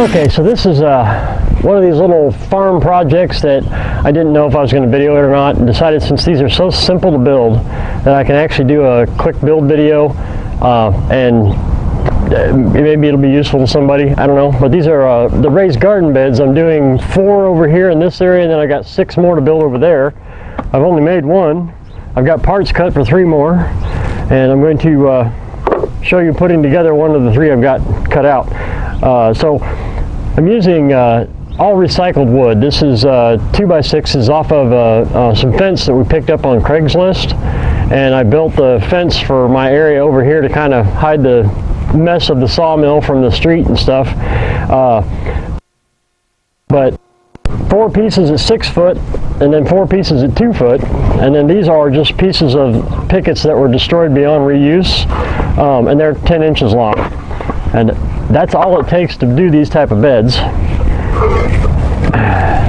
Okay, so this is one of these little farm projects that I didn't know if I was going to video it or not, and decided since these are so simple to build that I can actually do a quick build video, and maybe it'll be useful to somebody, I don't know. But these are the raised garden beds. I'm doing 4 over here in this area, and then I got 6 more to build over there. I've only made 1. I've got parts cut for 3 more, and I'm going to show you putting together one of the 3 I've got cut out. So I'm using all recycled wood. This is 2x6s off of some fence that we picked up on Craigslist, and I built the fence for my area over here to kind of hide the mess of the sawmill from the street and stuff. But 4 pieces at 6 foot, and then 4 pieces at 2 foot, and then these are just pieces of pickets that were destroyed beyond reuse, and they're 10 inches long. And that's all it takes to do these type of beds.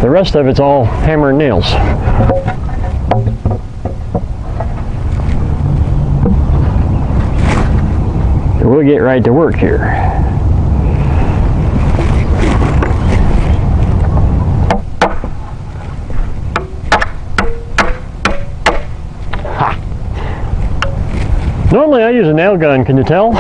The rest of it's all hammer and nails. So we'll get right to work here. Ha. Normally I use a nail gun, can you tell?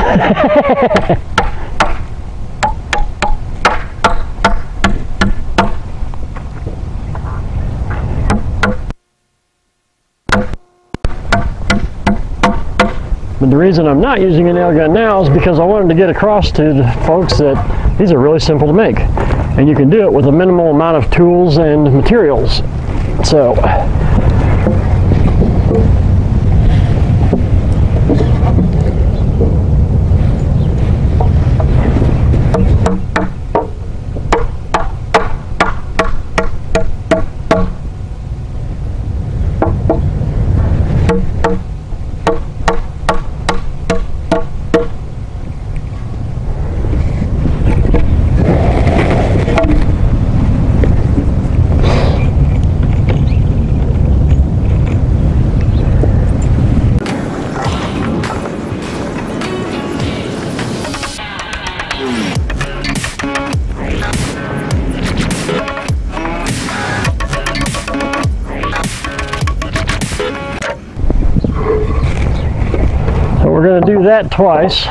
But the reason I'm not using a nail gun now is because I wanted to get across to the folks that these are really simple to make, and you can do it with a minimal amount of tools and materials. So we're going to do that twice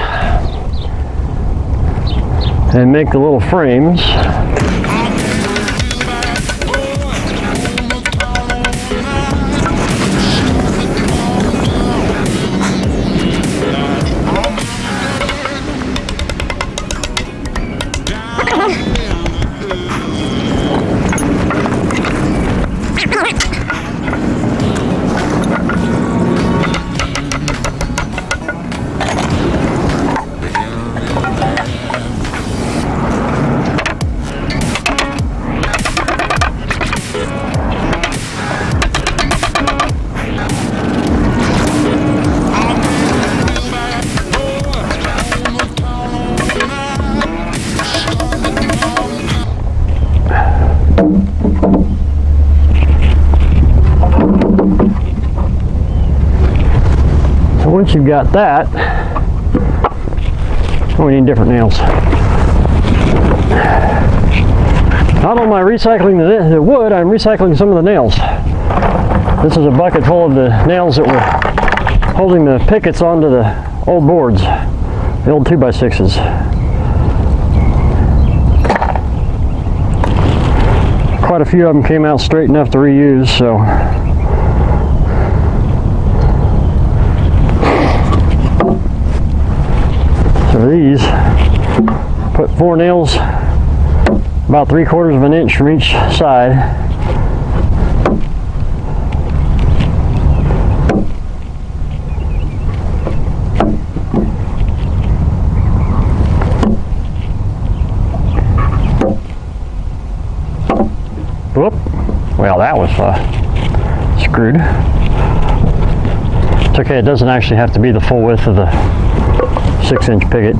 and make the little frames. Once you've got that, we need different nails. Not only am I recycling the wood, I'm recycling some of the nails. This is a bucket full of the nails that were holding the pickets onto the old boards, the old 2x6s. Quite a few of them came out straight enough to reuse, so these, put 4 nails about 3/4 of an inch from each side. Whoop, well that was screwed. It's okay, it doesn't actually have to be the full width of the 6-inch picket.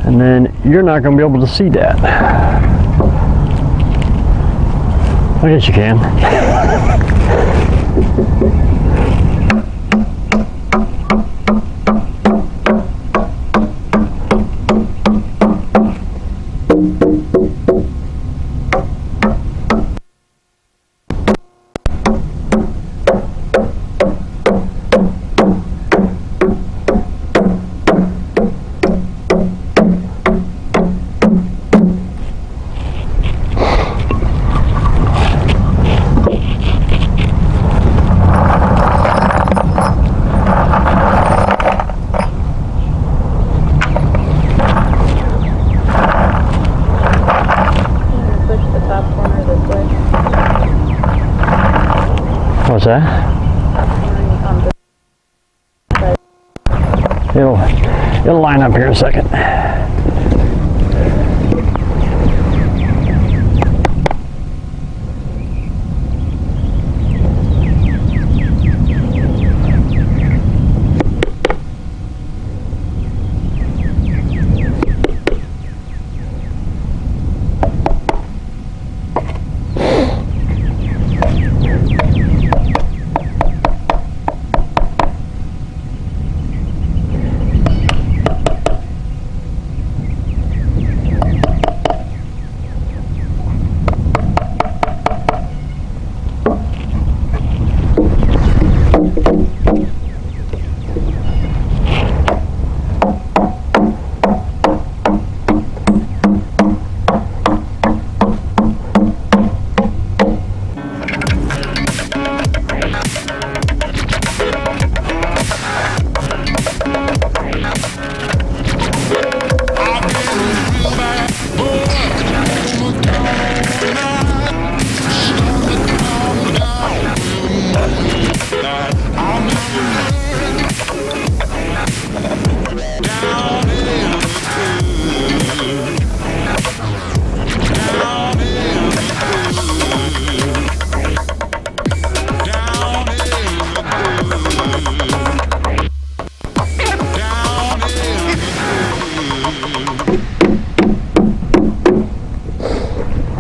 And then you're not going to be able to see that. I guess you can. What's that? It'll line up here in a second.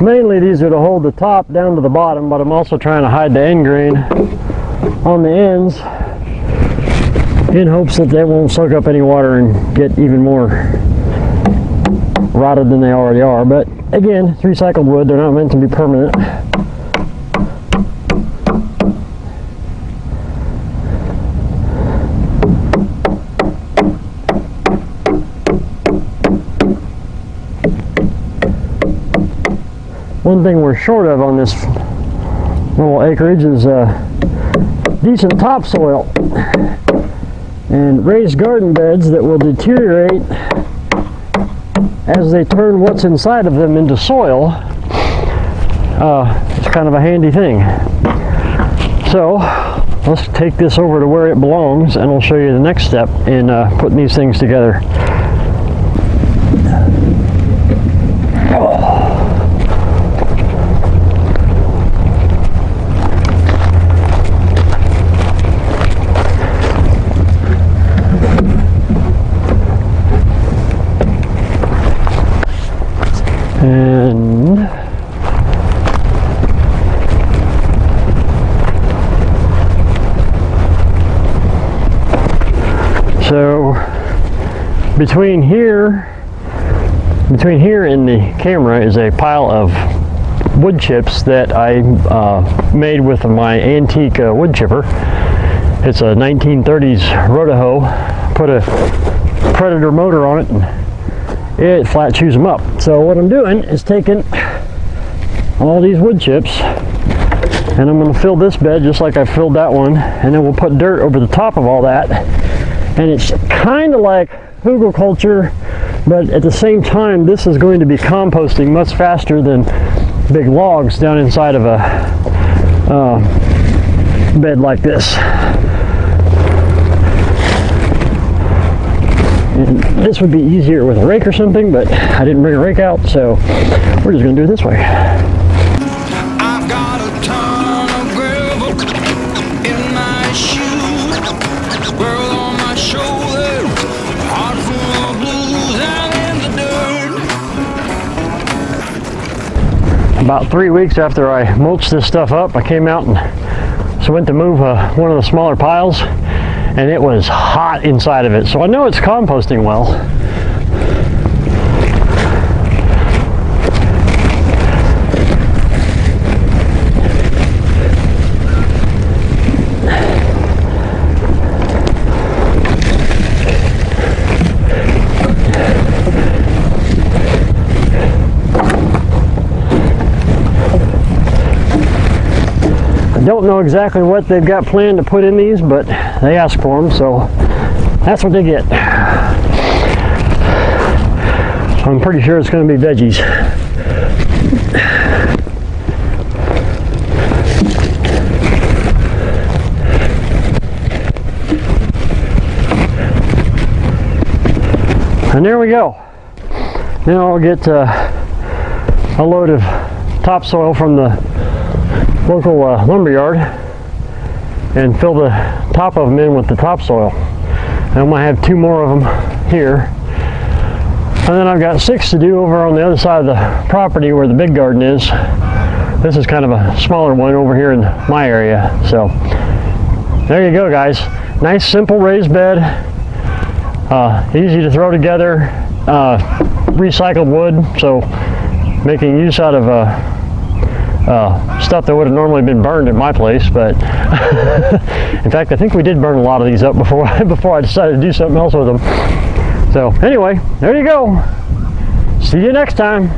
Mainly these are to hold the top down to the bottom, but I'm also trying to hide the end grain on the ends in hopes that they won't soak up any water and get even more rotted than they already are. But again, it's recycled wood, they're not meant to be permanent. One thing we're short of on this little acreage is decent topsoil and raised garden beds that will deteriorate as they turn what's inside of them into soil. It's kind of a handy thing. So let's take this over to where it belongs and I'll show you the next step in putting these things together. And so between here and the camera is a pile of wood chips that I made with my antique wood chipper. It's a 1930s Rotoho. Put a Predator motor on it and it flat chews them up. So what I'm doing is taking all these wood chips and I'm going to fill this bed just like I filled that one, and then we'll put dirt over the top of all that. And it's kind of like hugelkultur, but at the same time this is going to be composting much faster than big logs down inside of a bed like this. And this would be easier with a rake or something, but I didn't bring a rake out, so we're just going to do it this way. I've got a ton of gravel in my shoe, world on my shoulder, heart full of blues, and in the dirt. About 3 weeks after I mulched this stuff up, I came out and so went to move one of the smaller piles, and it was hot inside of it. So I know it's composting well. I don't know exactly what they've got planned to put in these, but they asked for them, so that's what they get. I'm pretty sure it's going to be veggies. And there we go. Now I'll get a load of topsoil from the local lumber yard and fill the top of them in with the topsoil. And I'm going to have 2 more of them here. And then I've got 6 to do over on the other side of the property where the big garden is. This is kind of a smaller one over here in my area. So there you go, guys. Nice simple raised bed. Easy to throw together. Recycled wood, so making use out of stuff that would have normally been burned at my place, but in fact I think we did burn a lot of these up before I decided to do something else with them. So anyway, there you go. See you next time.